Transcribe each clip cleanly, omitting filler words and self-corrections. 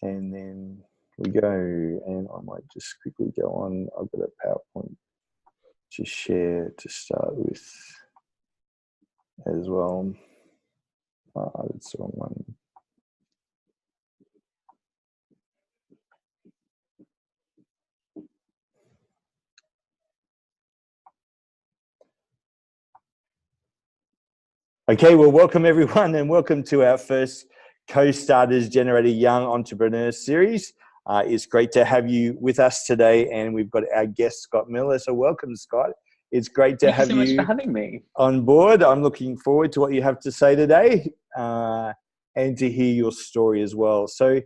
and then we go, and I might just quickly go on. I've got a PowerPoint to share to start with as well. That's the wrong one. Okay, well, welcome everyone, and welcome to our first Co-Starters Generator Young Entrepreneurs series. It's great to have you with us today, and we've got our guest, Scott Millar. So welcome, Scott. It's great to have you. Thank you so much for having me on board. I'm looking forward to what you have to say today and to hear your story as well. So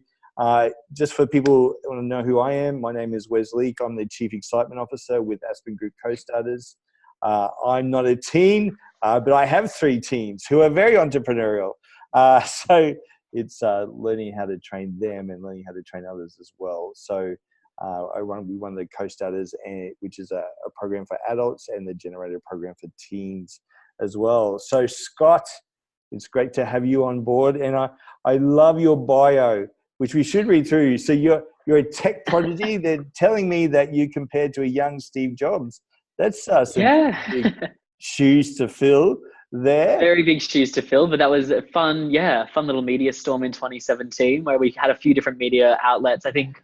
just for people who want to know who I am, my name is Wes Leake. I'm the Chief Excitement Officer with Aspen Group Co-Starters. I'm not a teen, but I have 3 teens who are very entrepreneurial. So it's learning how to train them and learning how to train others as well. So we run the Co-Starters, which is a program for adults, and the Generator program for teens as well. So Scott, it's great to have you on board, and I love your bio, which we should read through. So you're a tech prodigy. They're telling me that you compared to a young Steve Jobs. That's some big shoes to fill there. Very big shoes to fill, but that was a fun little media storm in 2017 where we had a few different media outlets. I think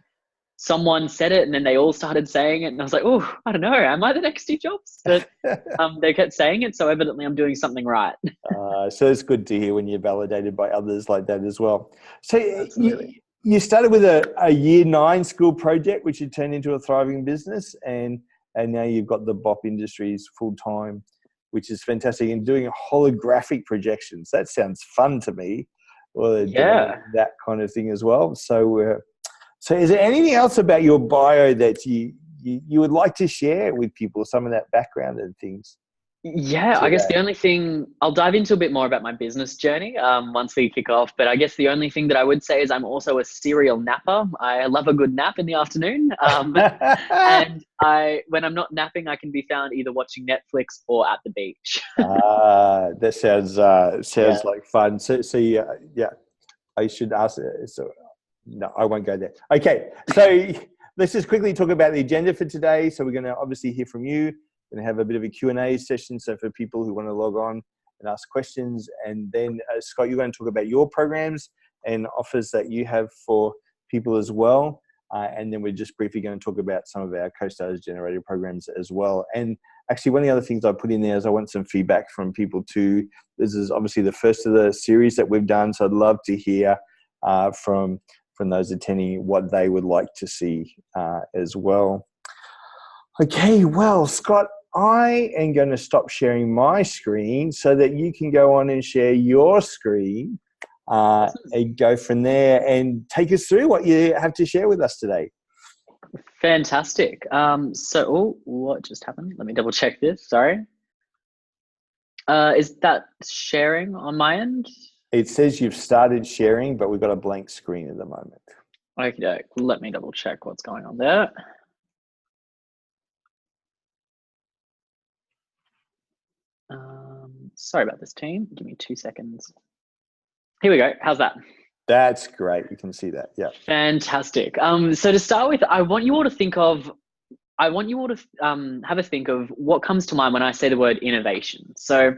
someone said it and then they all started saying it, and I was like, oh, I don't know, am I the next Steve Jobs? But they kept saying it, so evidently I'm doing something right. So it's good to hear when you're validated by others like that as well. So you started with a year 9 school project, which you turned into a thriving business, and now you've got the BOP Industries full-time, which is fantastic, and doing holographic projections. That sounds fun to me. Well, that kind of thing as well. So is there anything else about your bio that you would like to share with people, some of that background and things? Yeah, I guess the only thing, I'll dive into a bit more about my business journey once we kick off, but I guess the only thing that I would say is I'm also a serial napper. I love a good nap in the afternoon. And when I'm not napping, I can be found either watching Netflix or at the beach. That sounds like fun. So yeah, I should ask. So no, I won't go there. Okay, so let's just quickly talk about the agenda for today. So we're going to obviously hear from you. We're going to have a bit of a Q&A session. So for people who want to log on and ask questions, and then Scott, you're going to talk about your programs and offers that you have for people as well. And then we're just briefly going to talk about some of our Co-Starters Generator programs as well. And actually, one of the other things I put in there is I want some feedback from people too. This is obviously the first of the series that we've done. So I'd love to hear from those attending what they would like to see as well. Okay, well, Scott, I am going to stop sharing my screen so that you can go on and share your screen and go from there and take us through what you have to share with us today. Fantastic. What just happened? Let me double check this. Sorry. Is that sharing on my end? It says you've started sharing, but we've got a blank screen at the moment. Okay, let me double check what's going on there. Sorry about this, team. Give me 2 seconds. Here we go. How's that? That's great. You can see that. Yeah. Fantastic. So to start with, I want you all to have a think of what comes to mind when I say the word innovation. So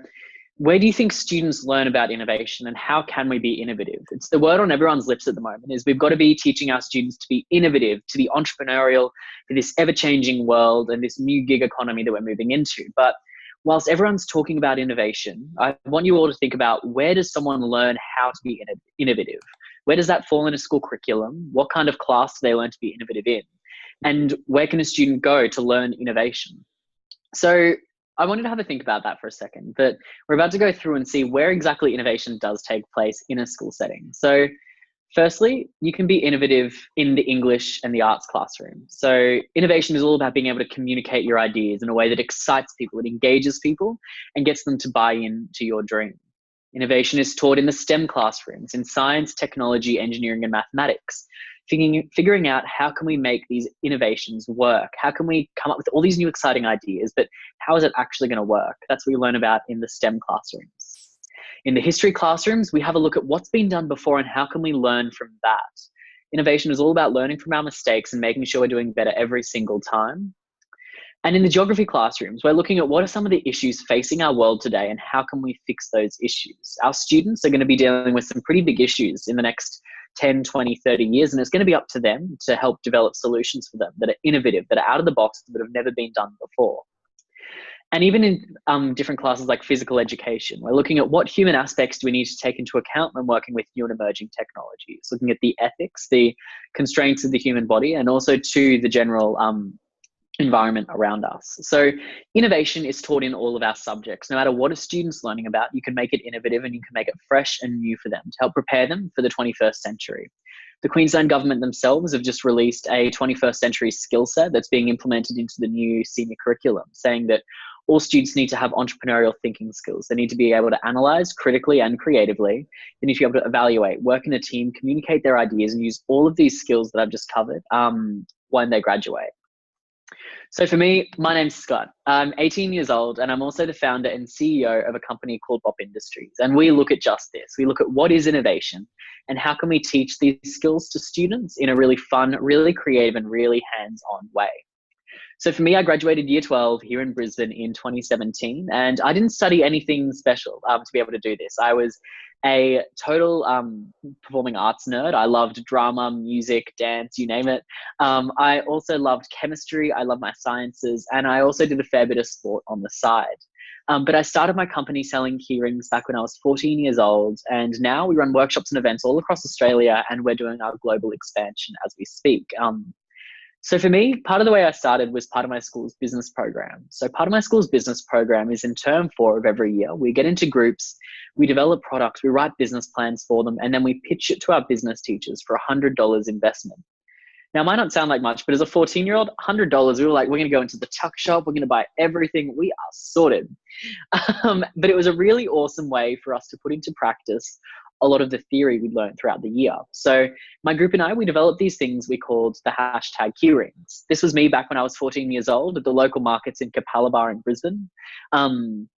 where do you think students learn about innovation, and how can we be innovative? It's the word on everyone's lips at the moment, is we've got to be teaching our students to be innovative, to be entrepreneurial for this ever-changing world and this new gig economy that we're moving into. But whilst everyone's talking about innovation, I want you all to think about, where does someone learn how to be innovative? Where does that fall in a school curriculum? What kind of class do they learn to be innovative in? And where can a student go to learn innovation? So I wanted to have a think about that for a second, but we're about to go through and see where exactly innovation does take place in a school setting. So firstly, you can be innovative in the English and the arts classroom. So innovation is all about being able to communicate your ideas in a way that excites people, it engages people, and gets them to buy into your dream. Innovation is taught in the STEM classrooms, in science, technology, engineering, and mathematics. Figuring out, how can we make these innovations work? How can we come up with all these new exciting ideas, but how is it actually going to work? That's what we learn about in the STEM classrooms. In the history classrooms, we have a look at what's been done before and how can we learn from that. Innovation is all about learning from our mistakes and making sure we're doing better every single time. And in the geography classrooms, we're looking at what are some of the issues facing our world today and how can we fix those issues. Our students are going to be dealing with some pretty big issues in the next 10, 20, 30 years, and it's going to be up to them to help develop solutions for them that are innovative, that are out of the box, that have never been done before. And even in different classes like physical education, we're looking at what human aspects do we need to take into account when working with new and emerging technologies, looking at the ethics, the constraints of the human body, and also to the general environment around us. So innovation is taught in all of our subjects. No matter what a student's learning about, you can make it innovative and you can make it fresh and new for them to help prepare them for the 21st century. The Queensland government themselves have just released a 21st century skill set that's being implemented into the new senior curriculum, saying that all students need to have entrepreneurial thinking skills. They need to be able to analyze critically and creatively. They need to be able to evaluate, work in a team, communicate their ideas, and use all of these skills that I've just covered when they graduate. So for me, my name's Scott. I'm 18 years old and I'm also the founder and CEO of a company called BOP Industries. And we look at just this. We look at what is innovation and how can we teach these skills to students in a really fun, really creative and really hands-on way. So for me, I graduated year 12 here in Brisbane in 2017, and I didn't study anything special to be able to do this. I was a total performing arts nerd. I loved drama, music, dance, you name it. I also loved chemistry. I love my sciences, and I also did a fair bit of sport on the side. But I started my company selling keyrings back when I was 14 years old, and now we run workshops and events all across Australia, and we're doing our global expansion as we speak. So for me, part of the way I started was part of my school's business program. So part of my school's business program is in term 4 of every year. We get into groups, we develop products, we write business plans for them, and then we pitch it to our business teachers for $100 investment. Now, it might not sound like much, but as a 14-year-old, $100, we were like, we're going to go into the tuck shop, we're going to buy everything, we are sorted. But it was a really awesome way for us to put into practice a lot of the theory we learned throughout the year. So my group and I, we developed these things we called the hashtag keyrings. This was me back when I was 14 years old at the local markets in Capalaba in Brisbane. And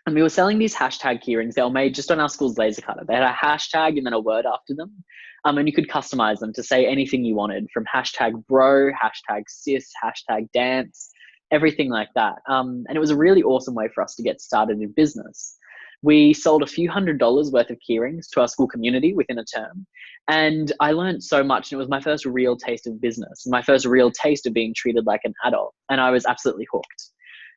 we were selling these hashtag keyrings. They were made just on our school's laser cutter. They had a hashtag and then a word after them. And you could customize them to say anything you wanted, from hashtag bro, hashtag sis, hashtag dance, everything like that. And it was a really awesome way for us to get started in business. We sold a few $100s worth of keyrings to our school community within a term. And I learned so much. And it was my first real taste of business, my first real taste of being treated like an adult. And I was absolutely hooked.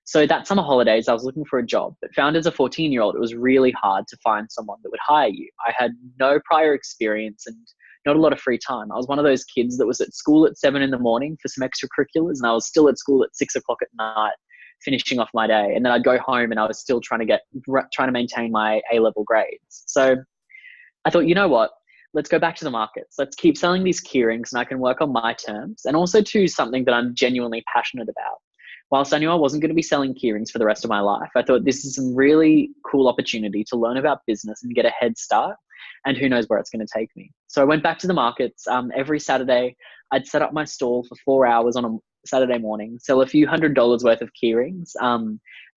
So that summer holidays, I was looking for a job, but found as a 14-year-old, it was really hard to find someone that would hire you. I had no prior experience and not a lot of free time. I was one of those kids that was at school at 7 in the morning for some extracurriculars, and I was still at school at 6 o'clock at night, finishing off my day. And then I'd go home and I was still trying to maintain my A-level grades. So I thought, you know what? Let's go back to the markets. Let's keep selling these keyrings and I can work on my terms, and also to something that I'm genuinely passionate about. Whilst I knew I wasn't going to be selling keyrings for the rest of my life, I thought this is some really cool opportunity to learn about business and get a head start, and who knows where it's going to take me. So I went back to the markets. Every Saturday, I'd set up my stall for 4 hours on a Saturday morning, sell a few $100s worth of keyrings,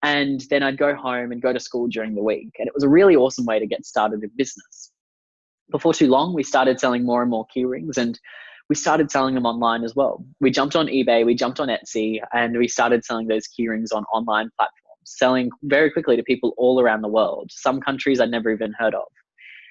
and then I'd go home and go to school during the week. And it was a really awesome way to get started in business. Before too long, we started selling more and more keyrings, and we started selling them online as well. We jumped on eBay, we jumped on Etsy, and we started selling those keyrings on online platforms, selling very quickly to people all around the world, some countries I'd never even heard of.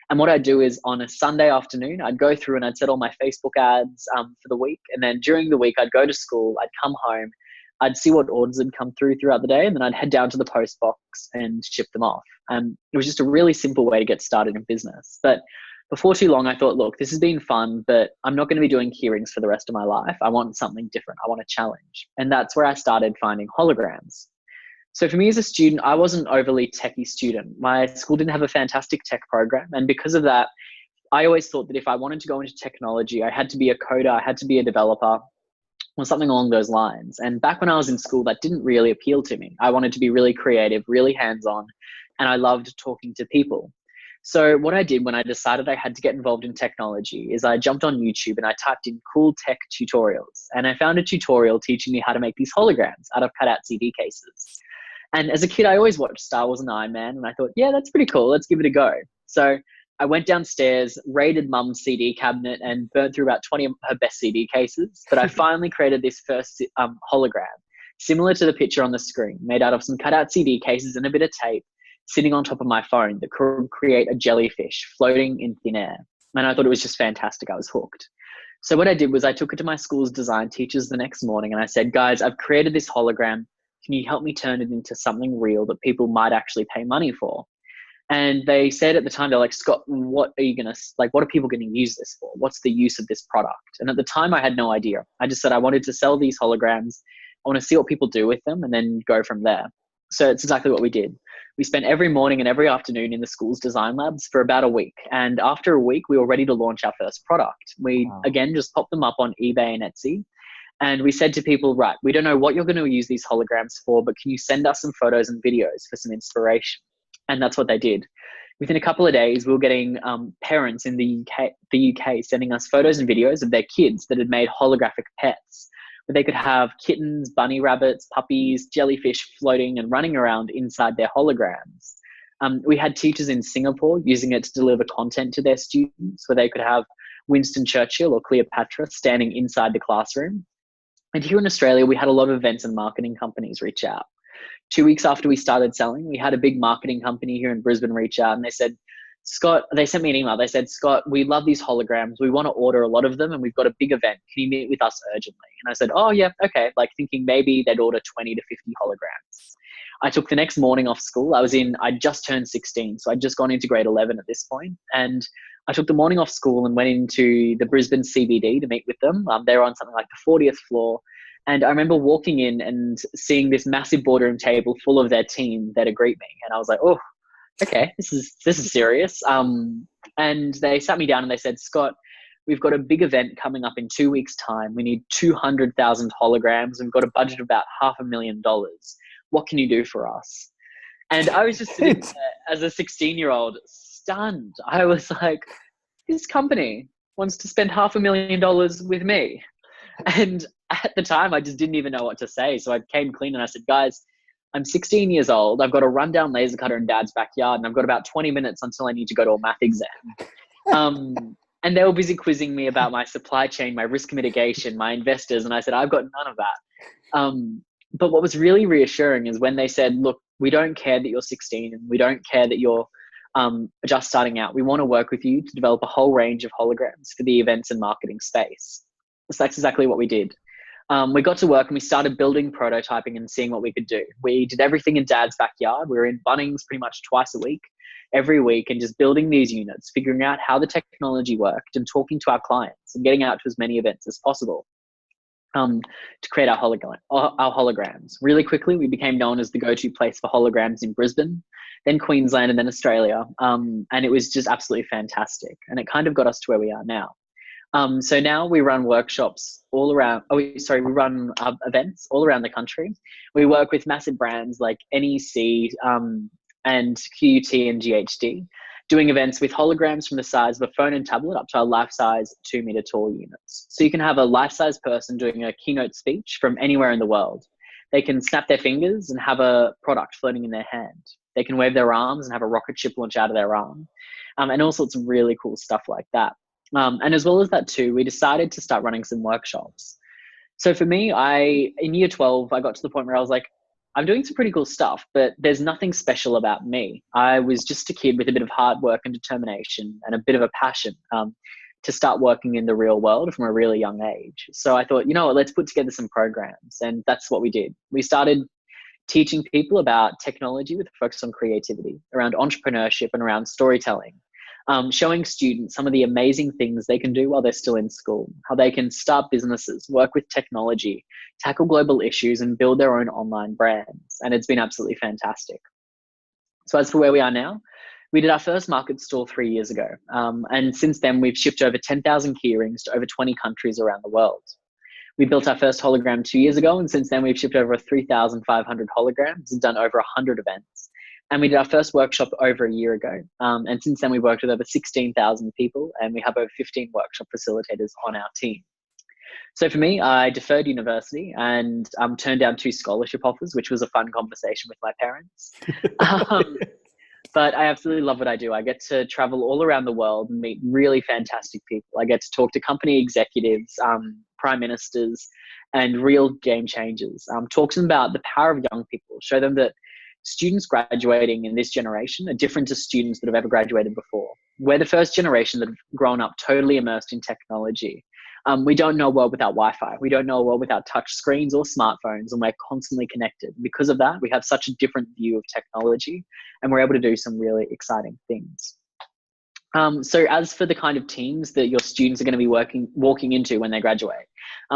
And what I'd do is on a Sunday afternoon, I'd go through and I'd set all my Facebook ads for the week. And then during the week, I'd go to school, I'd come home, I'd see what orders had come throughout the day, and then I'd head down to the post box and ship them off. It was just a really simple way to get started in business. But before too long, I thought, look, this has been fun, but I'm not going to be doing keyrings for the rest of my life. I want something different. I want a challenge. And that's where I started finding holograms. So for me as a student, I wasn't an overly techie student. My school didn't have a fantastic tech program. And because of that, I always thought that if I wanted to go into technology, I had to be a coder, I had to be a developer, or something along those lines. And back when I was in school, that didn't really appeal to me. I wanted to be really creative, really hands-on, and I loved talking to people. So what I did when I decided I had to get involved in technology is I jumped on YouTube and I typed in cool tech tutorials. And I found a tutorial teaching me how to make these holograms out of cut out CD cases. And as a kid, I always watched Star Wars and Iron Man, and I thought, yeah, that's pretty cool. Let's give it a go. So I went downstairs, raided mum's CD cabinet and burnt through about 20 of her best CD cases. But I finally created this first hologram, similar to the picture on the screen, made out of some cutout CD cases and a bit of tape, sitting on top of my phone that could create a jellyfish floating in thin air. And I thought it was just fantastic. I was hooked. So what I did was I took it to my school's design teachers the next morning and I said, guys, I've created this hologram. Can you help me turn it into something real that people might actually pay money for? And they said at the time, they're like, Scott, what are people going to use this for? What's the use of this product? And at the time I had no idea. I just said, I wanted to sell these holograms. I want to see what people do with them and then go from there. So it's exactly what we did. We spent every morning and every afternoon in the school's design labs for about a week. And after a week, we were ready to launch our first product. We, again, just popped them up on eBay and Etsy. And we said to people, right, we don't know what you're going to use these holograms for, but can you send us some photos and videos for some inspiration? And that's what they did. Within a couple of days, we were getting parents in the UK sending us photos and videos of their kids that had made holographic pets, where they could have kittens, bunny rabbits, puppies, jellyfish floating and running around inside their holograms. We had teachers in Singapore using it to deliver content to their students, where they could have Winston Churchill or Cleopatra standing inside the classroom. And here in Australia, we had a lot of events and marketing companies reach out. 2 weeks after we started selling, we had a big marketing company here in Brisbane reach out and they said, Scott, they sent me an email. They said, Scott, we love these holograms. We want to order a lot of them and we've got a big event. Can you meet with us urgently? And I said, oh yeah, okay. Like thinking maybe they'd order 20 to 50 holograms. I took the next morning off school. I'd just turned 16. So I'd just gone into grade 11 at this point. And I took the morning off school and went into the Brisbane CBD to meet with them. They were on something like the 40th floor. And I remember walking in and seeing this massive boardroom table full of their team there to greet me. And I was like, oh, okay, this is serious. And they sat me down and they said, Scott, we've got a big event coming up in 2 weeks' time. We need 200,000 holograms. We've got a budget of about $500,000. What can you do for us? And I was just sitting there as a 16-year-old, stunned. I was like, this company wants to spend $500,000 with me. And at the time, I just didn't even know what to say. So I came clean and I said, guys, I'm 16 years old. I've got a rundown laser cutter in Dad's backyard and I've got about 20 minutes until I need to go to a math exam. And they were busy quizzing me about my supply chain, my risk mitigation, my investors. And I said, I've got none of that. But what was really reassuring is when they said, look, we don't care that you're 16 and we don't care that you're just starting out. We want to work with you to develop a whole range of holograms for the events and marketing space. So that's exactly what we did. We got to work and we started building, prototyping and seeing what we could do. We did everything in Dad's backyard. We were in Bunnings pretty much twice a week, every week, and just building these units, figuring out how the technology worked and talking to our clients and getting out to as many events as possible to create our holograms. Really quickly, we became known as the go-to place for holograms in Brisbane, then Queensland, and then Australia. And it was just absolutely fantastic. And it kind of got us to where we are now. So now we run workshops all around, we run events all around the country. We work with massive brands like NEC and QUT and GHD, doing events with holograms from the size of a phone and tablet up to a life-size 2-meter tall units. So you can have a life-size person doing a keynote speech from anywhere in the world. They can snap their fingers and have a product floating in their hand. They can wave their arms and have a rocket ship launch out of their arm, and all sorts of really cool stuff like that. And as well as that too, we decided to start running some workshops. So for me, in year 12, I got to the point where I was like, I'm doing some pretty cool stuff, but there's nothing special about me. I was just a kid with a bit of hard work and determination and a bit of a passion to start working in the real world from a really young age. So I thought, you know what, let's put together some programs. And that's what we did. We started teaching people about technology with a focus on creativity, around entrepreneurship and around storytelling. Showing students some of the amazing things they can do while they're still in school, how they can start businesses, work with technology, tackle global issues, and build their own online brands. And it's been absolutely fantastic. So as for where we are now, we did our first market stall 3 years ago. And since then, we've shipped over 10,000 keyrings to over 20 countries around the world. We built our first hologram 2 years ago, and since then, we've shipped over 3,500 holograms and done over 100 events. And we did our first workshop over a year ago. And since then, we've worked with over 16,000 people and we have over 15 workshop facilitators on our team. So for me, I deferred university and turned down 2 scholarship offers, which was a fun conversation with my parents. But I absolutely love what I do. I get to travel all around the world and meet really fantastic people. I get to talk to company executives, prime ministers, and real game changers. Talk to them about the power of young people, show them that students graduating in this generation are different to students that have ever graduated before. We're the first generation that have grown up totally immersed in technology. We don't know a world without Wi-Fi. We don't know a world without touch screens or smartphones, and we're constantly connected. Because of that, we have such a different view of technology, and we're able to do some really exciting things. So as for the kind of teams that your students are going to be walking into when they graduate,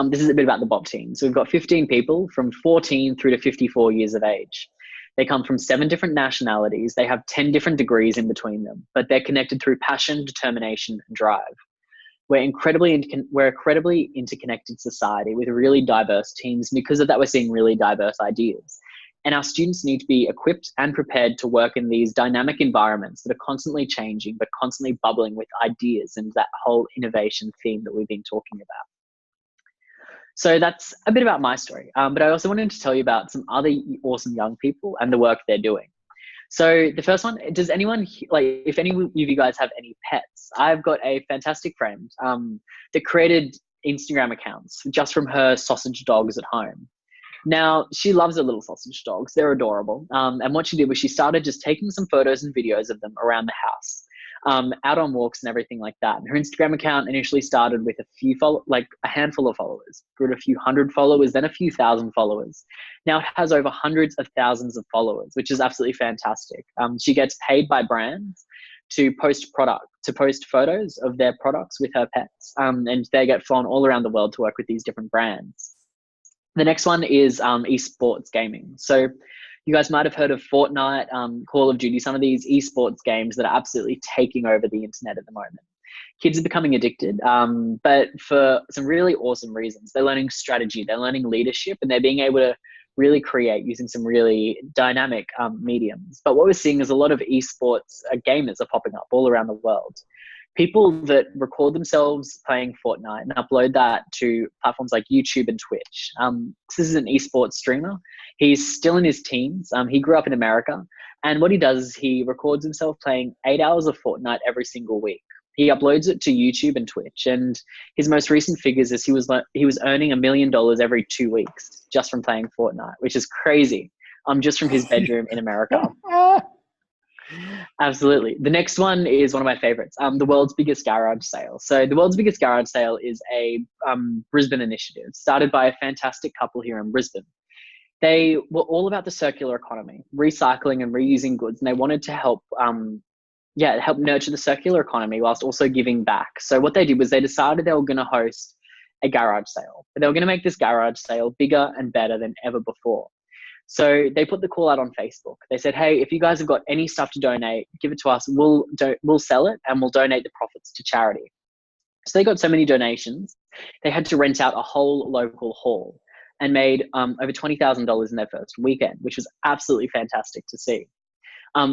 this is a bit about the BOP team. So we've got 15 people from 14 through to 54 years of age. They come from 7 different nationalities. They have 10 different degrees in between them, but they're connected through passion, determination, and drive. We're incredibly interconnected society with really diverse teams. Because of that, we're seeing really diverse ideas. And our students need to be equipped and prepared to work in these dynamic environments that are constantly changing, but constantly bubbling with ideas and that whole innovation theme that we've been talking about. So that's a bit about my story. But I also wanted to tell you about some other awesome young people and the work they're doing. So the first one, does anyone, like, if any of you guys have any pets, I've got a fantastic friend that created Instagram accounts just from her sausage dogs at home. Now, she loves her little sausage dogs. They're adorable. And what she did was she started just taking some photos and videos of them around the house, out on walks and everything like that. And her Instagram account initially started with a handful of followers, grew to a few hundred followers, then a few thousand followers. Now it has over hundreds of thousands of followers, which is absolutely fantastic. She gets paid by brands to post photos of their products with her pets, and they get flown all around the world to work with these different brands. The next one is esports gaming. So you guys might have heard of Fortnite, Call of Duty, some of these esports games that are absolutely taking over the internet at the moment. Kids are becoming addicted, but for some really awesome reasons. They're learning strategy, they're learning leadership, and they're being able to really create using some really dynamic mediums. But what we're seeing is a lot of esports gamers are popping up all around the world. People that record themselves playing Fortnite and upload that to platforms like YouTube and Twitch. This is an esports streamer. He's still in his teens. He grew up in America. And what he does is he records himself playing 8 hours of Fortnite every single week. He uploads it to YouTube and Twitch. And his most recent figures is he was earning $1 million every 2 weeks just from playing Fortnite, which is crazy. Just from his bedroom in America. Absolutely. The next one is one of my favorites, the world's biggest garage sale. So the world's biggest garage sale is a Brisbane initiative started by a fantastic couple here in Brisbane. They were all about the circular economy, recycling and reusing goods, and they wanted to help nurture the circular economy whilst also giving back. So what they did was they decided they were going to host a garage sale, but they were going to make this garage sale bigger and better than ever before. So they put the call out on Facebook. They said, hey, if you guys have got any stuff to donate, give it to us. We'll sell it and we'll donate the profits to charity. So they got so many donations, they had to rent out a whole local hall and made over $20,000 in their first weekend, which was absolutely fantastic to see.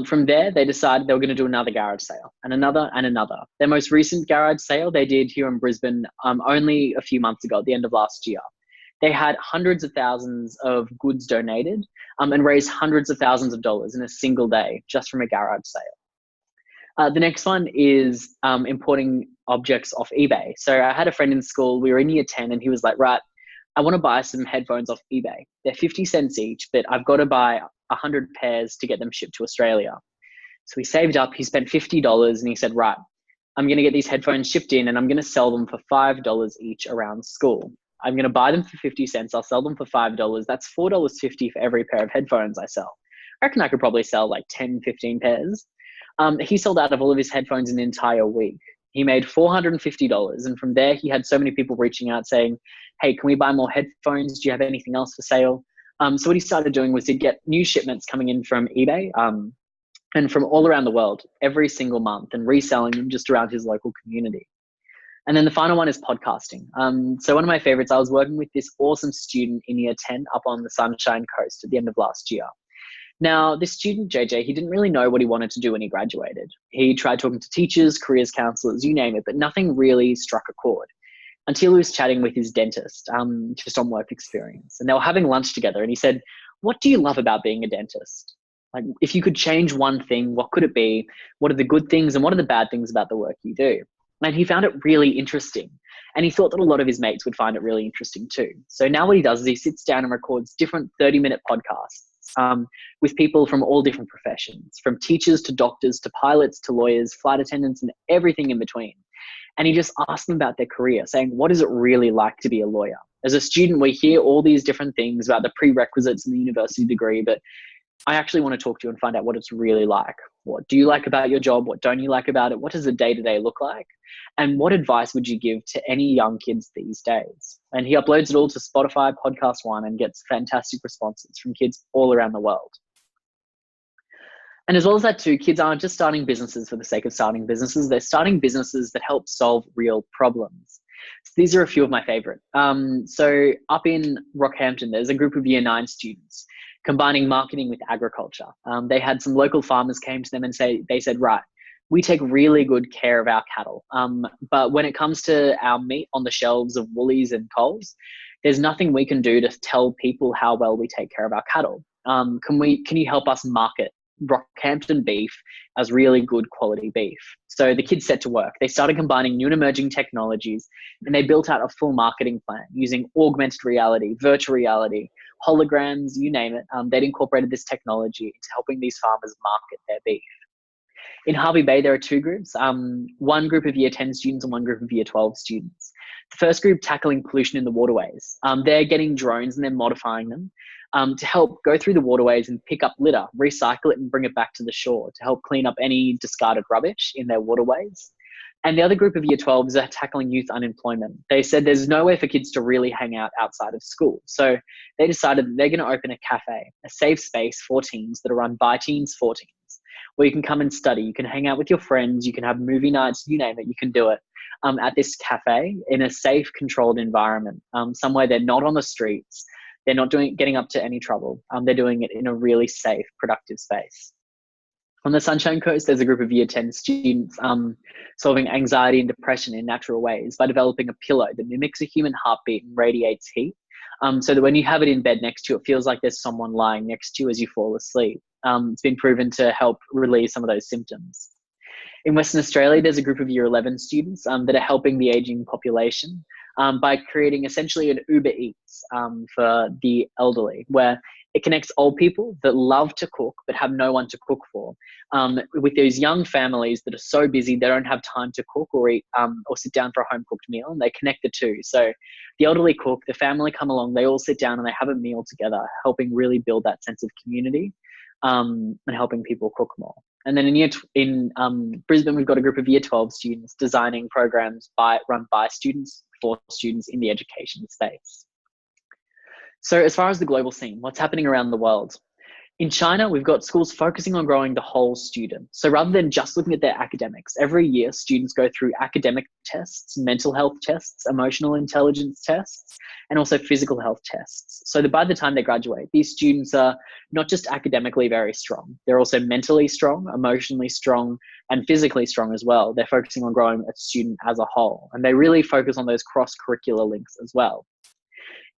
From there, they decided they were going to do another garage sale and another and another. Their most recent garage sale they did here in Brisbane only a few months ago, at the end of last year. They had hundreds of thousands of goods donated and raised hundreds of thousands of dollars in a single day just from a garage sale. The next one is importing objects off eBay. So I had a friend in school, we were in year 10, and he was like, right, I want to buy some headphones off eBay. They're 50 cents each, but I've got to buy 100 pairs to get them shipped to Australia. So he saved up, he spent $50 and he said, right, I'm going to get these headphones shipped in and I'm going to sell them for $5 each around school. I'm going to buy them for 50 cents. I'll sell them for $5. That's $4.50 for every pair of headphones I sell. I reckon I could probably sell like 10, 15 pairs. He sold out of all of his headphones in an entire week. He made $450. And from there, he had so many people reaching out saying, hey, can we buy more headphones? Do you have anything else for sale? So what he started doing was to get new shipments coming in from eBay and from all around the world every single month and reselling them just around his local community. And then the final one is podcasting. So one of my favorites, I was working with this awesome student in year 10 up on the Sunshine Coast at the end of last year. Now, this student, JJ, he didn't really know what he wanted to do when he graduated. He tried talking to teachers, careers counselors, you name it, but nothing really struck a chord until he was chatting with his dentist, just on work experience. And they were having lunch together and he said, what do you love about being a dentist? Like, if you could change one thing, what could it be? What are the good things and what are the bad things about the work you do? And he found it really interesting. And he thought that a lot of his mates would find it really interesting too. So now what he does is he sits down and records different 30-minute podcasts with people from all different professions, from teachers to doctors to pilots to lawyers, flight attendants, and everything in between. And he just asked them about their career, saying, what is it really like to be a lawyer? As a student, we hear all these different things about the prerequisites and the university degree, but I actually want to talk to you and find out what it's really like. What do you like about your job? What don't you like about it? What does the day-to-day look like? And what advice would you give to any young kids these days? And he uploads it all to Spotify Podcast One and gets fantastic responses from kids all around the world. And as well as that too, kids aren't just starting businesses for the sake of starting businesses. They're starting businesses that help solve real problems. So these are a few of my favorite. So up in Rockhampton, there's a group of Year 9 students combining marketing with agriculture. They had some local farmers came to them and they said, right, we take really good care of our cattle. But when it comes to our meat on the shelves of Woolies and Coles, there's nothing we can do to tell people how well we take care of our cattle. Can you help us market Rockhampton beef as really good quality beef? So the kids set to work. They started combining new and emerging technologies, and they built out a full marketing plan using augmented reality, virtual reality, holograms, you name it. They'd incorporated this technology into helping these farmers market their beef. In Harvey Bay, there are two groups, one group of Year 10 students and one group of Year 12 students. The first group tackling pollution in the waterways. They're getting drones and they're modifying them to help go through the waterways and pick up litter, recycle it and bring it back to the shore to help clean up any discarded rubbish in their waterways. And the other group of Year 12s are tackling youth unemployment. They said there's nowhere for kids to really hang out outside of school. So they decided that they're going to open a cafe, a safe space for teens that are run by teens for teens, where you can come and study. You can hang out with your friends. You can have movie nights, you name it, you can do it at this cafe in a safe, controlled environment, somewhere they're not on the streets. They're not getting up to any trouble. They're doing it in a really safe, productive space. On the Sunshine Coast, there's a group of Year 10 students solving anxiety and depression in natural ways by developing a pillow that mimics a human heartbeat and radiates heat, so that when you have it in bed next to you, it feels like there's someone lying next to you as you fall asleep. It's been proven to help relieve some of those symptoms. In Western Australia, there's a group of Year 11 students that are helping the aging population by creating essentially an Uber Eats for the elderly, where it connects old people that love to cook but have no one to cook for, with those young families that are so busy they don't have time to cook or eat or sit down for a home cooked meal, and they connect the two. So the elderly cook, the family come along, they all sit down and they have a meal together, helping really build that sense of community and helping people cook more. And then in Brisbane, we've got a group of Year 12 students designing programs run by students for students in the education space. So as far as the global scene, what's happening around the world? In China, we've got schools focusing on growing the whole student. So rather than just looking at their academics, every year students go through academic tests, mental health tests, emotional intelligence tests, and also physical health tests. So that by the time they graduate, these students are not just academically very strong, they're also mentally strong, emotionally strong, and physically strong as well. They're focusing on growing a student as a whole, and they really focus on those cross-curricular links as well.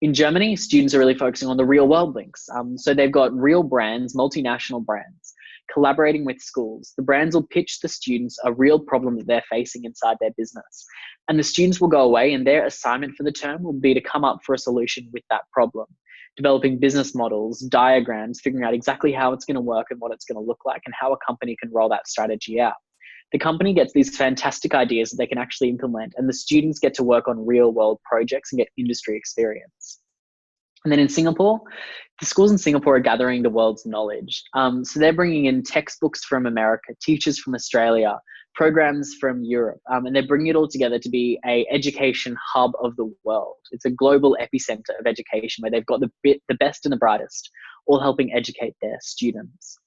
In Germany, students are really focusing on the real world links. So they've got real brands, multinational brands, collaborating with schools. The brands will pitch the students a real problem that they're facing inside their business. And the students will go away and their assignment for the term will be to come up for a solution with that problem, developing business models, diagrams, figuring out exactly how it's going to work and what it's going to look like and how a company can roll that strategy out. The company gets these fantastic ideas that they can actually implement, and the students get to work on real world projects and get industry experience. And then in Singapore, the schools in Singapore are gathering the world's knowledge. So they're bringing in textbooks from America, teachers from Australia, programs from Europe, and they're bringing it all together to be an education hub of the world. It's a global epicenter of education where they've got the best and the brightest, all helping educate their students.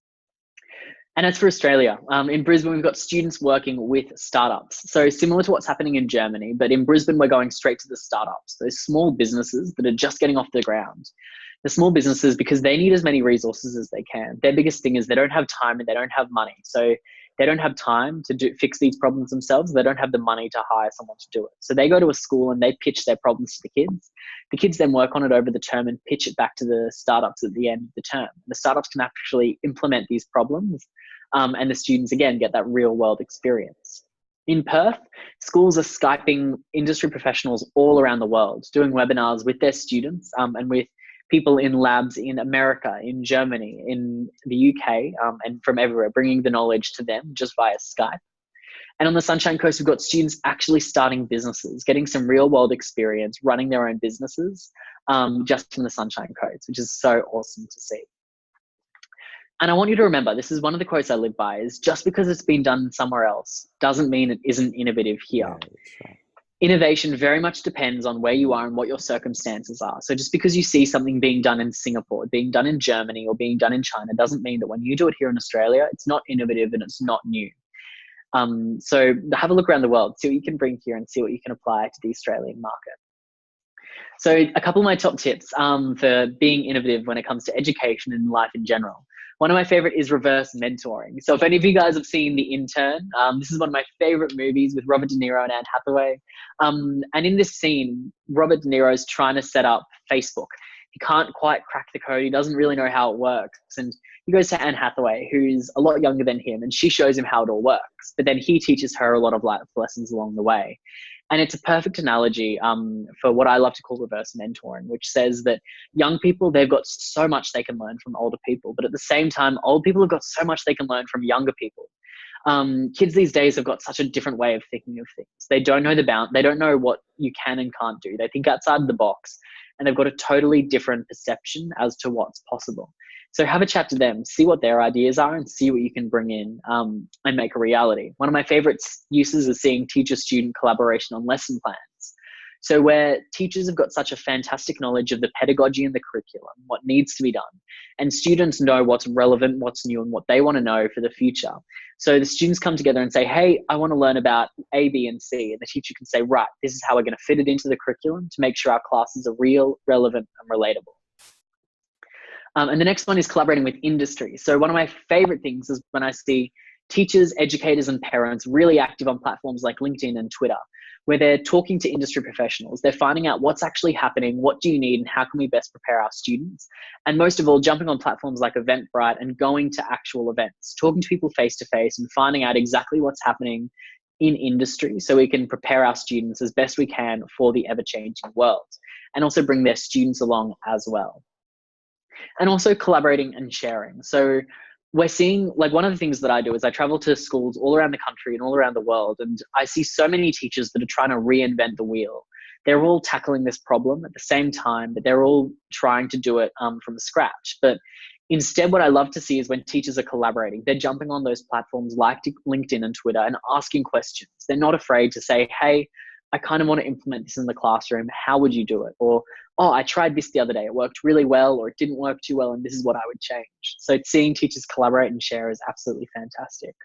And as for Australia, in Brisbane, we've got students working with startups. So similar to what's happening in Germany, but in Brisbane, we're going straight to the startups, those small businesses that are just getting off the ground. The small businesses, because they need as many resources as they can. Their biggest thing is they don't have time and they don't have money. So they don't have time to fix these problems themselves. They don't have the money to hire someone to do it. So they go to a school and they pitch their problems to the kids. The kids then work on it over the term and pitch it back to the startups at the end of the term. The startups can actually implement these problems, and the students, again, get that real world experience. In Perth, schools are Skyping industry professionals all around the world, doing webinars with their students and with people in labs in America, in Germany, in the UK, and from everywhere, bringing the knowledge to them just via Skype. And on the Sunshine Coast, we've got students actually starting businesses, getting some real world experience, running their own businesses just from the Sunshine Coast, which is so awesome to see. And I want you to remember, this is one of the quotes I live by, is just because it's been done somewhere else doesn't mean it isn't innovative here. Yeah, that's right. Innovation very much depends on where you are and what your circumstances are. So just because you see something being done in Singapore, being done in Germany, or being done in China doesn't mean that when you do it here in Australia, it's not innovative and it's not new. So have a look around the world, see what you can bring here and see what you can apply to the Australian market. So a couple of my top tips for being innovative when it comes to education and life in general. One of my favorite is reverse mentoring. So if any of you guys have seen The Intern, this is one of my favorite movies with Robert De Niro and Anne Hathaway. And in this scene, Robert De Niro is trying to set up Facebook. He can't quite crack the code. He doesn't really know how it works. And he goes to Anne Hathaway, who's a lot younger than him, and she shows him how it all works. But then he teaches her a lot of life lessons along the way. And it's a perfect analogy for what I love to call reverse mentoring, which says that young people, they've got so much they can learn from older people. But at the same time, old people have got so much they can learn from younger people. Kids these days have got such a different way of thinking of things. They don't know they don't know what you can and can't do. They think outside of the box, and they've got a totally different perception as to what's possible. So have a chat to them, see what their ideas are, and see what you can bring in and make a reality. One of my favorite uses is seeing teacher-student collaboration on lesson plans. So where teachers have got such a fantastic knowledge of the pedagogy and the curriculum, what needs to be done, and students know what's relevant, what's new, and what they want to know for the future. So the students come together and say, hey, I want to learn about A, B, and C. And the teacher can say, right, this is how we're going to fit it into the curriculum to make sure our classes are real, relevant, and relatable. And the next one is collaborating with industry. So one of my favorite things is when I see teachers, educators, and parents really active on platforms like LinkedIn and Twitter, where they're talking to industry professionals. They're finding out what's actually happening, what do you need, and how can we best prepare our students? And most of all, jumping on platforms like Eventbrite and going to actual events, talking to people face-to-face and finding out exactly what's happening in industry so we can prepare our students as best we can for the ever-changing world, and also bring their students along as well. And also collaborating and sharing. So we're seeing, like, one of the things that I do is I travel to schools all around the country and all around the world, and I see so many teachers that are trying to reinvent the wheel. They're all tackling this problem at the same time, but they're all trying to do it from scratch. But instead, what I love to see is when teachers are collaborating, they're jumping on those platforms like LinkedIn and Twitter and asking questions. They're not afraid to say, hey, I kind of want to implement this in the classroom. How would you do it? Or, oh, I tried this the other day. It worked really well, or it didn't work too well, and this is what I would change. So seeing teachers collaborate and share is absolutely fantastic.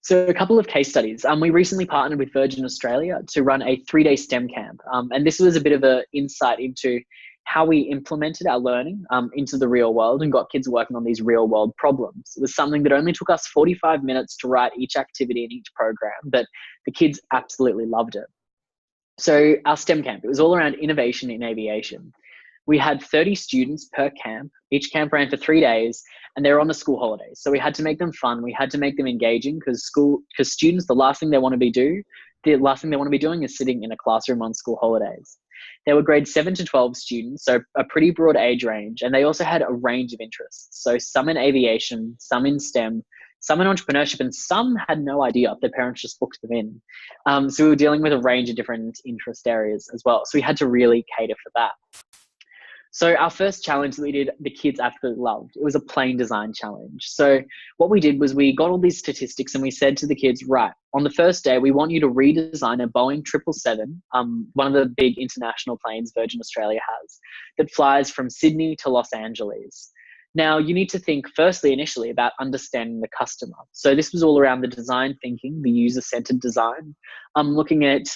So a couple of case studies. We recently partnered with Virgin Australia to run a 3-day STEM camp. And this was a bit of an insight into how we implemented our learning into the real world and got kids working on these real world problems. It was something that only took us 45 minutes to write each activity in each program, but the kids absolutely loved it. So our STEM camp, it was all around innovation in aviation. We had 30 students per camp. Each camp ran for 3 days, and they were on the school holidays. So we had to make them fun. We had to make them engaging because students, the last thing they want to be doing is sitting in a classroom on school holidays. They were grades 7 to 12 students, so a pretty broad age range, and they also had a range of interests. So some in aviation, some in STEM, some in entrepreneurship, and some had no idea. Their parents just booked them in. So we were dealing with a range of different interest areas as well. So we had to really cater for that. So our first challenge that we did, the kids absolutely loved. It was a plane design challenge. So what we did was we got all these statistics and we said to the kids, right, on the first day, we want you to redesign a Boeing 777, one of the big international planes Virgin Australia has, that flies from Sydney to Los Angeles. Now, you need to think firstly, initially, about understanding the customer. So this was all around the design thinking, the user-centered design, looking at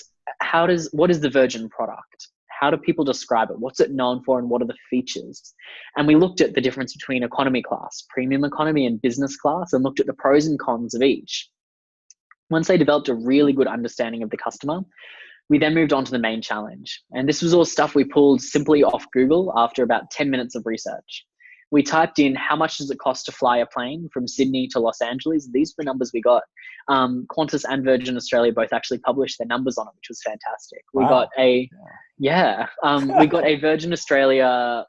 what is the Virgin product? How do people describe it? What's it known for and what are the features? And we looked at the difference between economy class, premium economy, and business class, and looked at the pros and cons of each. Once they developed a really good understanding of the customer, we then moved on to the main challenge. And this was all stuff we pulled simply off Google after about 10 minutes of research. We typed in how much does it cost to fly a plane from Sydney to Los Angeles. These were the numbers we got. Qantas and Virgin Australia both actually published their numbers on it, which was fantastic. We got we got a Virgin Australia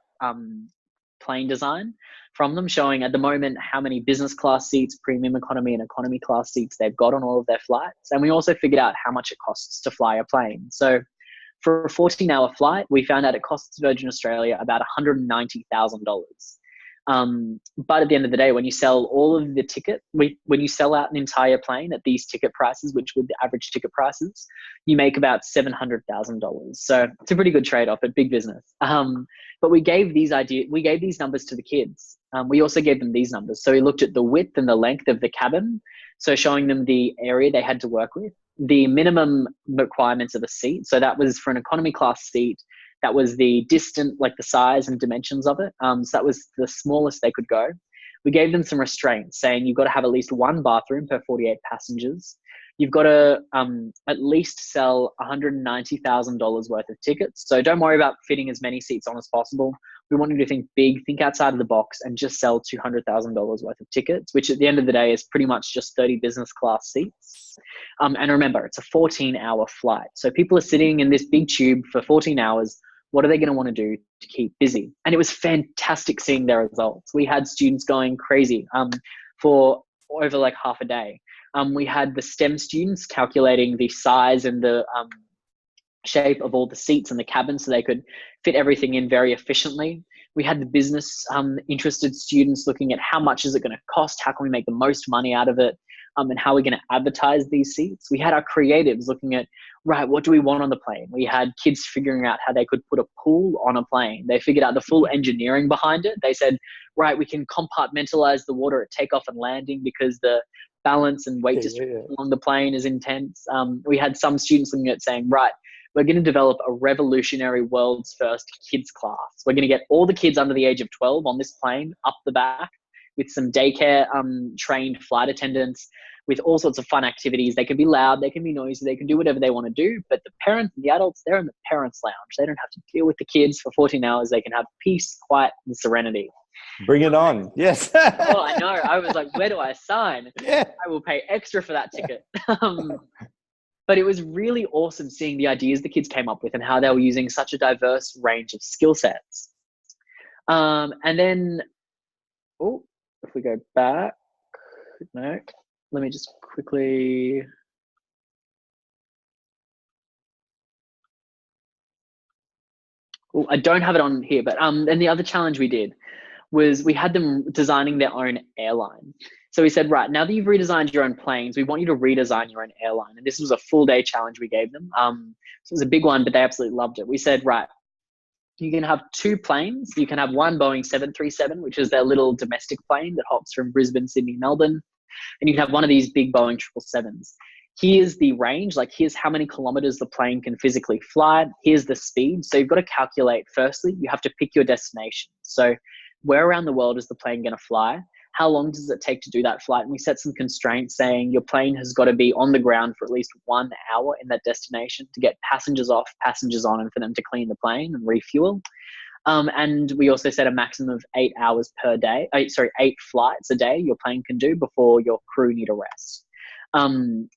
plane design from them, showing at the moment how many business class seats, premium economy, and economy class seats they've got on all of their flights. And we also figured out how much it costs to fly a plane. So for a 14-hour flight, we found out it costs Virgin Australia about $190,000. But at the end of the day, when you sell all of the ticket, when you sell out an entire plane at these ticket prices, which were the average ticket prices, you make about $700,000. So it's a pretty good trade-off at big business. But we gave these numbers to the kids. We also gave them these numbers. So we looked at the width and the length of the cabin. So showing them the area they had to work with, the minimum requirements of a seat. So that was for an economy class seat. That was the the size and dimensions of it. So that was the smallest they could go. We gave them some restraints saying you've got to have at least one bathroom per 48 passengers. You've got to at least sell $190,000 worth of tickets. So don't worry about fitting as many seats on as possible. We want you to think big, think outside of the box, and just sell $200,000 worth of tickets, which at the end of the day is pretty much just 30 business class seats. And remember, it's a 14-hour flight. So people are sitting in this big tube for 14 hours. What are they going to want to do to keep busy? And it was fantastic seeing their results. We had students going crazy for over like half a day. We had the STEM students calculating the size and the shape of all the seats in the cabin so they could fit everything in very efficiently. We had the business interested students looking at how much is it going to cost? How can we make the most money out of it? And how we're going to advertise these seats. We had our creatives looking at, right, what do we want on the plane? We had kids figuring out how they could put a pool on a plane. They figured out the full engineering behind it. They said, right, we can compartmentalize the water at takeoff and landing because the balance and weight distribution along the plane is intense. We had some students looking at saying, right, we're going to develop a revolutionary world's first kids class. We're going to get all the kids under the age of 12 on this plane up the back with some daycare trained flight attendants with all sorts of fun activities. They can be loud, they can be noisy, they can do whatever they want to do, but the parents and the adults, they're in the parents' lounge. They don't have to deal with the kids for 14 hours. They can have peace, quiet, and serenity. Bring it on. Yes. Oh, I know. I was like, where do I sign? Yeah. I will pay extra for that ticket. But it was really awesome seeing the ideas the kids came up with and how they were using such a diverse range of skill sets. And then, if we go back, no, let me just quickly. I don't have it on here, but and the other challenge we did was we had them designing their own airline. So we said, right, now that you've redesigned your own planes, we want you to redesign your own airline. And this was a full day challenge we gave them. So it was a big one, but they absolutely loved it. We said, right, you can have two planes. You can have one Boeing 737, which is their little domestic plane that hops from Brisbane, Sydney, Melbourne. And you can have one of these big Boeing 777s. Here's the range, like here's how many kilometers the plane can physically fly. Here's the speed. So you've got to calculate, firstly, you have to pick your destination. So where around the world is the plane going to fly? How long does it take to do that flight? And we set some constraints saying your plane has got to be on the ground for at least 1 hour in that destination to get passengers off, passengers on, and for them to clean the plane and refuel. And we also set a maximum of 8 hours per day, 8 flights a day your plane can do before your crew need a rest. And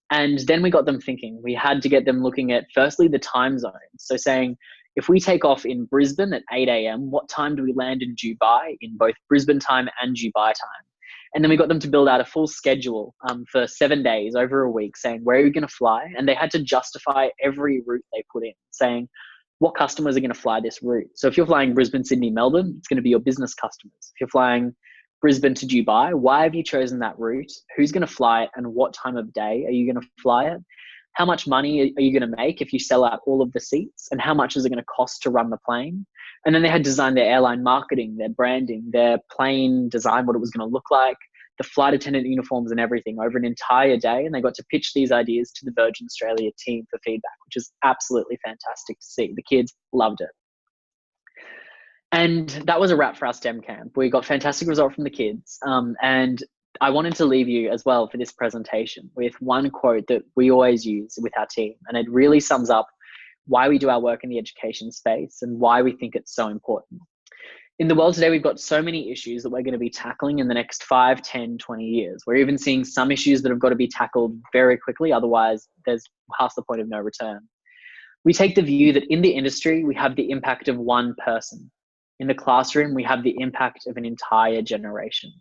then we got them thinking. We had to get them looking at, firstly, the time zones. So saying, if we take off in Brisbane at 8 a.m., what time do we land in Dubai in both Brisbane time and Dubai time? And then we got them to build out a full schedule for 7 days over a week saying, where are you going to fly? And they had to justify every route they put in, saying, what customers are going to fly this route? So if you're flying Brisbane, Sydney, Melbourne, it's going to be your business customers. If you're flying Brisbane to Dubai, why have you chosen that route? Who's going to fly it? And what time of day are you going to fly it? How much money are you going to make if you sell out all of the seats? And how much is it going to cost to run the plane? And then they had designed their airline marketing, their branding, their plane design, what it was going to look like, the flight attendant uniforms and everything over an entire day. And they got to pitch these ideas to the Virgin Australia team for feedback, which is absolutely fantastic to see. The kids loved it. And that was a wrap for our STEM camp. We got fantastic result from the kids. And I wanted to leave you as well for this presentation with one quote that we always use with our team. And it really sums up why we do our work in the education space and why we think it's so important. In the world today, we've got so many issues that we're going to be tackling in the next 5, 10, 20 years. We're even seeing some issues that have got to be tackled very quickly. Otherwise, there's half the point of no return. We take the view that in the industry, we have the impact of one person. In the classroom, we have the impact of an entire generation.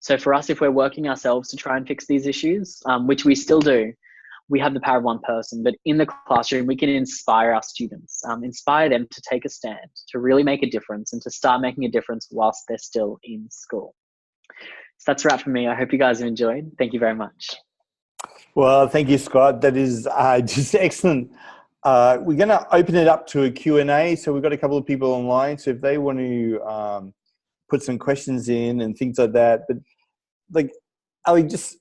So for us, if we're working ourselves to try and fix these issues, which we still do, we have the power of one person. But in the classroom, we can inspire our students, inspire them to take a stand, to really make a difference and to start making a difference whilst they're still in school. So that's a wrap for me. I hope you guys have enjoyed. Thank you very much. Well, thank you, Scott. That is just excellent. We're going to open it up to a Q&A. So we've got a couple of people online. So if they want to put some questions in and things like that. But like, Ali, just...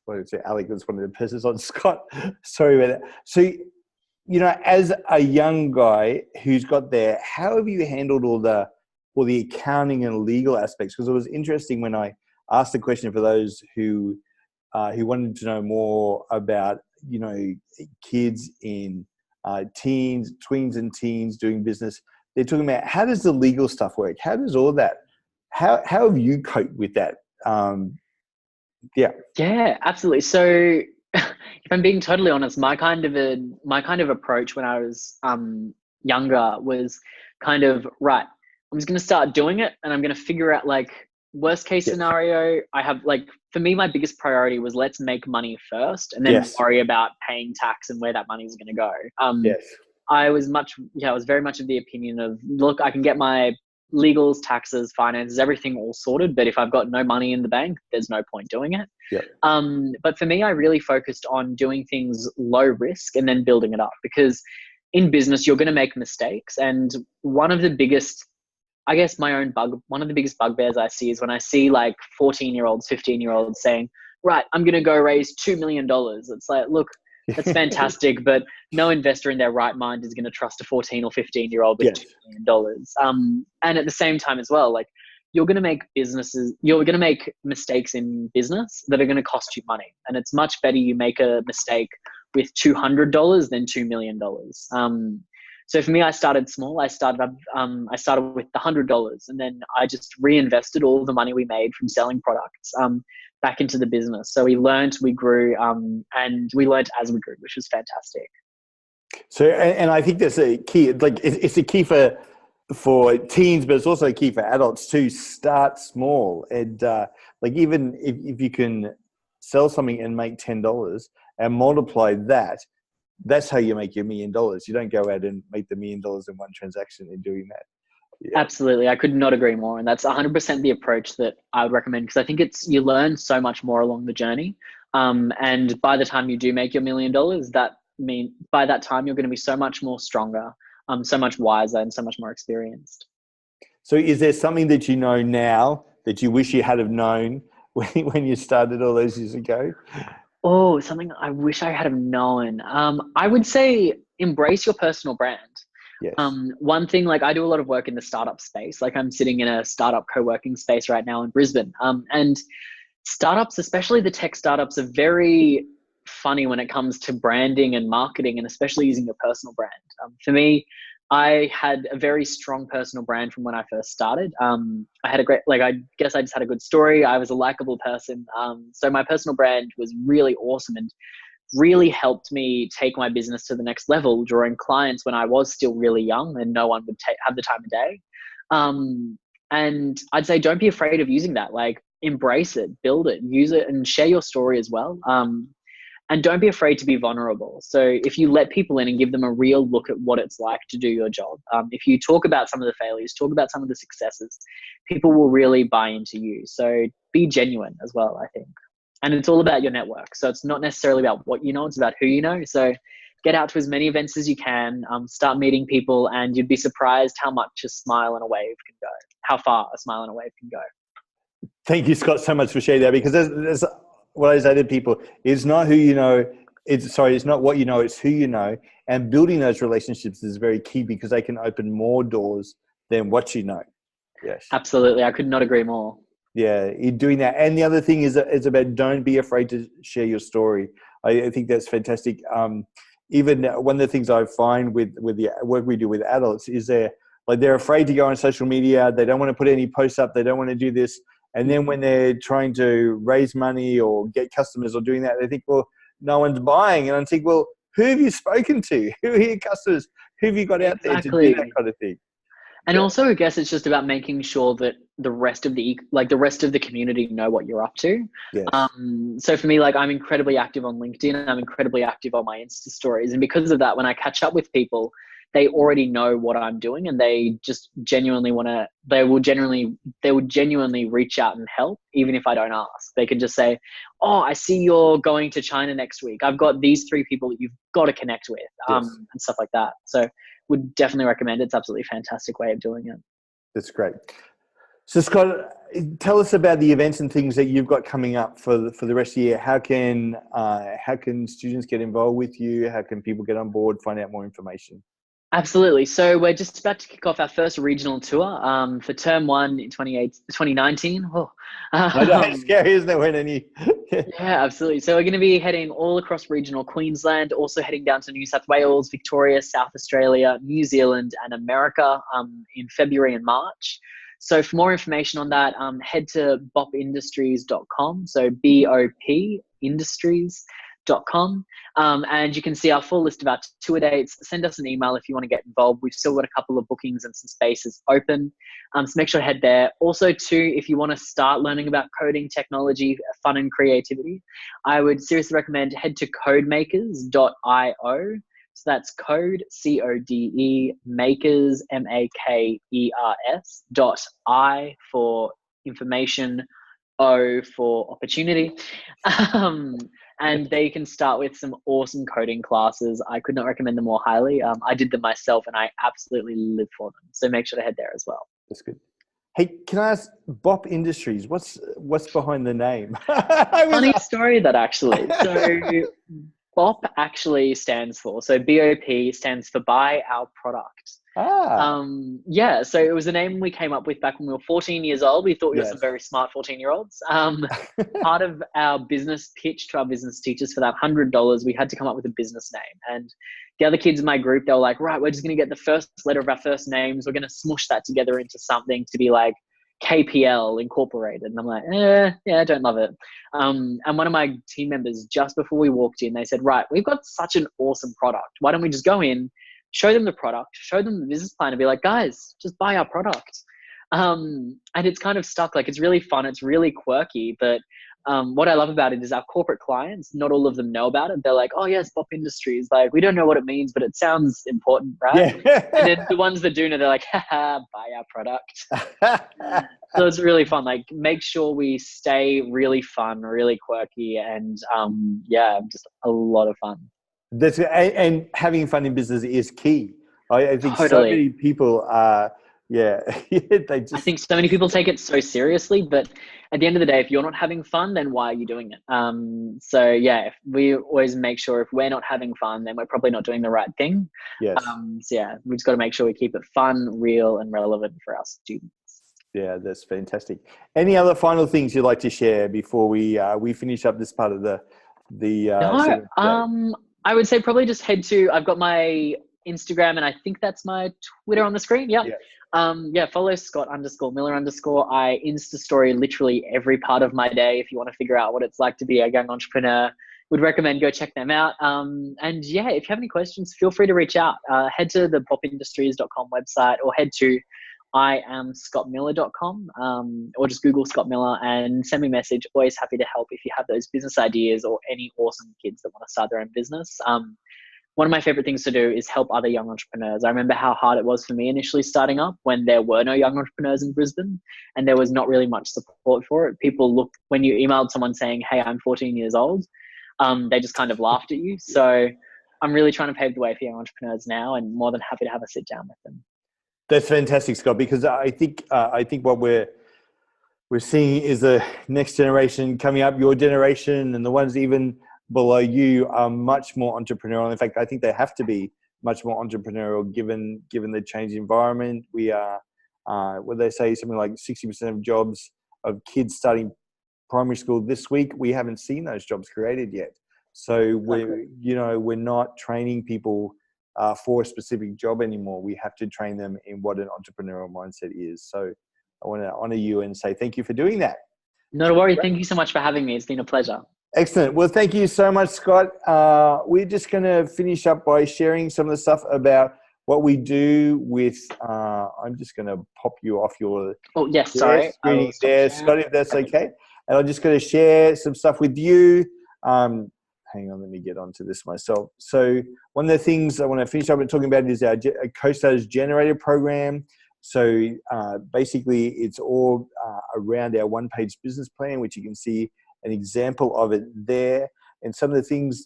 what did I say? Alec was one of the persons on Scott. Sorry about that. So, you know, as a young guy who's got there, how have you handled all the accounting and legal aspects? Because it was interesting when I asked the question for those who wanted to know more about, you know, kids in teens, tweens and teens doing business. They're talking about how does the legal stuff work? How does all that? How have you coped with that? Yeah, absolutely. So if I'm being totally honest, my kind of approach when I was younger was kind of, right, I'm just going to start doing it and I'm going to figure out like worst case scenario. I have like, for me, my biggest priority was let's make money first and then worry about paying tax and where that money is going to go. I was very much of the opinion of, look, I can get my legals, taxes, finances, everything all sorted. But if I've got no money in the bank, there's no point doing it. But for me, I really focused on doing things low risk and then building it up, because in business, you're going to make mistakes. And one of the biggest, I guess one of the biggest bugbears I see is when I see like 14-year-olds, 15-year-olds saying, right, I'm going to go raise $2 million. It's like, look, that's fantastic, but no investor in their right mind is going to trust a 14 or 15-year-old with $2 million. And at the same time as well, like you're going to make mistakes in business that are going to cost you money. And it's much better you make a mistake with $200 than $2 million. So for me, I started small. I started with the $100, and then I just reinvested all of the money we made from selling products back into the business. So we learned, we grew, and we learned as we grew, which was fantastic. So, and I think that's a key. Like it's a key for teens, but it's also a key for adults to start small. And like even if you can sell something and make $10 and multiply that, that's how you make your $1 million. You don't go out and make the $1 million in one transaction in doing that. Absolutely. I could not agree more. And that's 100% the approach that I would recommend, because I think you learn so much more along the journey. And by the time you do make your $1 million, by that time, you're going to be so much more stronger, so much wiser and so much more experienced. So is there something that you know now that you wish you had have known when you started all those years ago? Oh, something I wish I had have known. I would say embrace your personal brand. Yes. One thing, like I do a lot of work in the startup space. Like I'm sitting in a startup co-working space right now in Brisbane. And startups, especially the tech startups, are very funny when it comes to branding and marketing, and especially using your personal brand. For me, I had a very strong personal brand from when I first started. I had I guess I just had a good story. I was a likable person. So my personal brand was really awesome and really helped me take my business to the next level, drawing clients when I was still really young and no one would have the time of day. And I'd say, don't be afraid of using that. Like embrace it, build it, use it, and share your story as well. And don't be afraid to be vulnerable. So if you let people in and give them a real look at what it's like to do your job, if you talk about some of the failures, talk about some of the successes, people will really buy into you. So be genuine as well, I think. And it's all about your network. So it's not necessarily about what you know, it's about who you know. So get out to as many events as you can, start meeting people, and you'd be surprised how much a smile and a wave can go, how far a smile and a wave can go. Thank you, Scott, so much for sharing that, because there's what I say to people, it's not who you know, it's not what you know, it's who you know. And building those relationships is very key, because they can open more doors than what you know. Yes. Absolutely. I could not agree more. Yeah, you're doing that. And the other thing is about, don't be afraid to share your story. I think that's fantastic. Even one of the things I find with the work we do with adults is they're afraid to go on social media. They don't want to put any posts up. They don't want to do this. And then when they're trying to raise money or get customers or doing that, they think, well, no one's buying. And I think, well, who have you spoken to? Who are your customers? Who have you got out there to do that kind of thing? And also, I guess it's just about making sure that the rest of the community know what you're up to. Yes. So for me, like, I'm incredibly active on LinkedIn, and I'm incredibly active on my Insta stories. And because of that, when I catch up with people, they already know what I'm doing, and they just genuinely they will genuinely reach out and help, even if I don't ask. They can just say, oh, I see you're going to China next week. I've got these 3 people that you've got to connect with, Yes. and stuff like that. So would definitely recommend it. It's absolutely a fantastic way of doing it. That's great. So Scott, tell us about the events and things that you've got coming up for the rest of the year. How can students get involved with you? How can people get on board, find out more information? Absolutely. So we're just about to kick off our first regional tour for term 1 in 2019. Oh. I know, it's scary, isn't it? When any... Yeah, absolutely. So we're going to be heading all across regional Queensland, also heading down to New South Wales, Victoria, South Australia, New Zealand, and America in February and March. So for more information on that, head to bopindustries.com. So BOP Industries.com. And you can see our full list of our tour dates. Send us an email if you want to get involved. We've still got a couple of bookings and some spaces open. So make sure to head there. Also too, if you want to start learning about coding, technology, fun and creativity, I would seriously recommend head to codemakers.io. So that's code, CODE, makers, MAKERS.I for information, O for opportunity. And they can start with some awesome coding classes. I could not recommend them more highly. I did them myself, and I absolutely live for them. So make sure to head there as well. That's good. Hey, can I ask, BOP Industries, what's behind the name? Funny story that actually. So BOP actually stands for, so BOP stands for Buy Our Product. Yeah, so it was a name we came up with back when we were 14 years old. We thought we were some very smart 14-year-olds. Part of our business pitch to our business teachers for that $100, we had to come up with a business name. And the other kids in my group, they were like, right, we're just going to get the first letter of our first names. We're going to smush that together into something to be like KPL Incorporated. And I'm like, yeah, I don't love it. And one of my team members, just before we walked in, they said, right, we've got such an awesome product. Why don't we just go in, show them the product, show them the business plan, and be like, guys, just buy our product. And it's kind of stuck. Like, it's really fun. It's really quirky. But what I love about it is our corporate clients, not all of them know about it. They're like, oh, yes, BOP Industries. Like, we don't know what it means, but it sounds important, right? Yeah. And then the ones that do know, they're like, haha, buy our product. So it's really fun. Like, make sure we stay really fun, really quirky, and just a lot of fun. And having fun in business is key. I think totally. So many people are, I think so many people take it so seriously, but at the end of the day, if you're not having fun, then why are you doing it? If we always make sure if we're not having fun, then we're probably not doing the right thing. Yes. We've just got to make sure we keep it fun, real, and relevant for our students. Yeah, that's fantastic. Any other final things you'd like to share before we finish up this part of the I would say probably just head to, I've got my Instagram, and I think that's my Twitter on the screen. Yeah. Follow Scott_Millar_. I Insta story literally every part of my day. If you want to figure out what it's like to be a young entrepreneur, would recommend go check them out. If you have any questions, feel free to reach out. Head to the bopindustries.com website, or head to iamscottmiller.com, or just Google Scott Miller and send me a message. Always happy to help if you have those business ideas or any awesome kids that want to start their own business. One of my favorite things to do is help other young entrepreneurs. I remember how hard it was for me initially starting up when there were no young entrepreneurs in Brisbane and there was not really much support for it. People looked, when you emailed someone saying, hey, I'm 14 years old, they just kind of laughed at you. So I'm really trying to pave the way for young entrepreneurs now, and more than happy to have a sit down with them. That's fantastic, Scott, because I think what we're we're seeing is the next generation coming up, your generation, and the ones even below you are much more entrepreneurial. In fact, I think they have to be much more entrepreneurial given the changed environment. We are, what they say, something like 60% of jobs of kids starting primary school this week, we haven't seen those jobs created yet. So we're not training people for a specific job anymore. We have to train them in what an entrepreneurial mindset is. So I want to honor you and say thank you for doing that. Not a worry. Thank you so much for having me. It's been a pleasure. Excellent. Well, thank you so much, Scott. We're just going to finish up by sharing some of the stuff about what we do with, I'm just going to pop you off your screen there, Scott, if that's okay. And I'm just going to share some stuff with you. Hang on, let me get onto this myself. So one of the things I want to finish up and talking about is our Co-Starters Generator program. So basically, it's all around our one-page business plan, which you can see an example of it there. And some of the things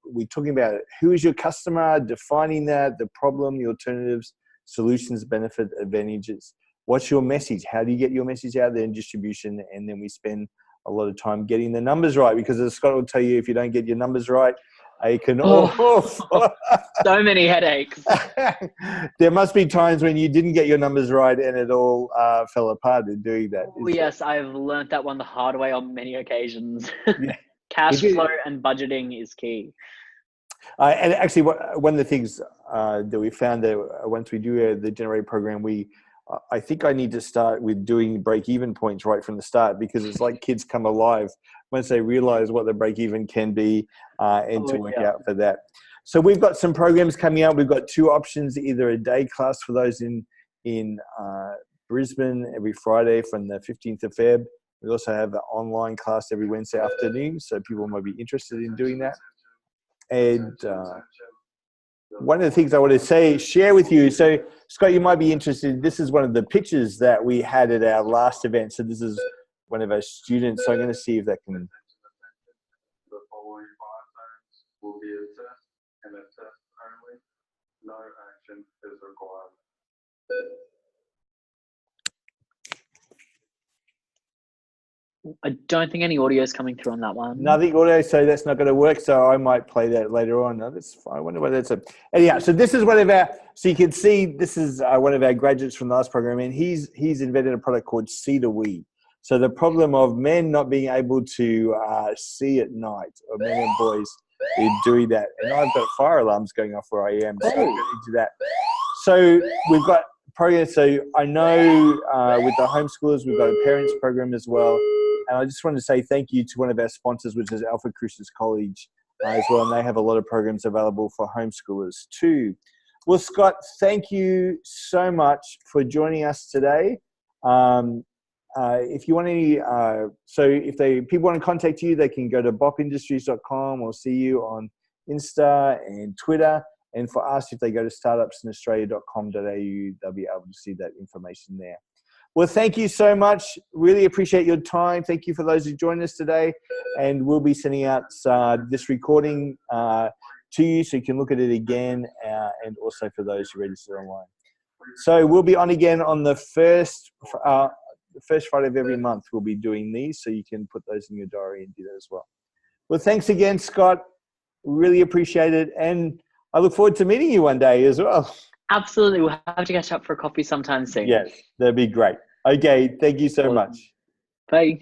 we're talking about, who is your customer, defining that, the problem, the alternatives, solutions, benefit, advantages. What's your message? How do you get your message out there in distribution? And then we spend a lot of time getting the numbers right, because as Scott will tell you, if you don't get your numbers right, you can so many headaches. There must be times when you didn't get your numbers right and it all fell apart in doing that. Oh, yes, I've learned that one the hard way on many occasions. Yeah. Cash flow and budgeting is key. And actually, one of the things that we found that once we do the Generate program, I think I need to start with doing break-even points right from the start, because it's like kids come alive once they realize what the break-even can be and to work out for that. So we've got some programs coming out. We've got two options, either a day class for those in Brisbane every Friday from the 15th of Feb. We also have an online class every Wednesday afternoon, so people might be interested in doing that. And one of the things I want to share with you, so Scott, you might be interested, this is one of the pictures that we had at our last event. So this is one of our students. So I'm going to see if that can. The following 5 zones will be a test and a test only. No action is required. I don't think any audio is coming through on that one. Nothing audio, so that's not going to work. So I might play that later on. No, that's fine. I wonder what that's. Anyhow, so this is one of our. So you can see this is one of our graduates from the last program, and he's invented a product called Cedar Weed. So the problem of men not being able to see at night, or men and boys in doing that, and I've got fire alarms going off where I am, so I'll get into that. So we've got programs. So I know with the homeschoolers, we've got a parents program as well. And I just want to say thank you to one of our sponsors, which is Alfred Crucis College as well. And they have a lot of programs available for homeschoolers too. Well, Scott, thank you so much for joining us today. If you want any, people want to contact you, they can go to bopindustries.com or see you on Insta and Twitter. And for us, if they go to startupsinaustralia.com.au, they'll be able to see that information there. Well, thank you so much. Really appreciate your time. Thank you for those who joined us today. And we'll be sending out this recording to you so you can look at it again, and also for those who register online. So we'll be on again on the first Friday of every month. We'll be doing these, so you can put those in your diary and do that as well. Well, thanks again, Scott. Really appreciate it. And I look forward to meeting you one day as well. Absolutely. We'll have to catch up for a coffee sometime soon. Yes, that'd be great. Okay, thank you so much. Bye.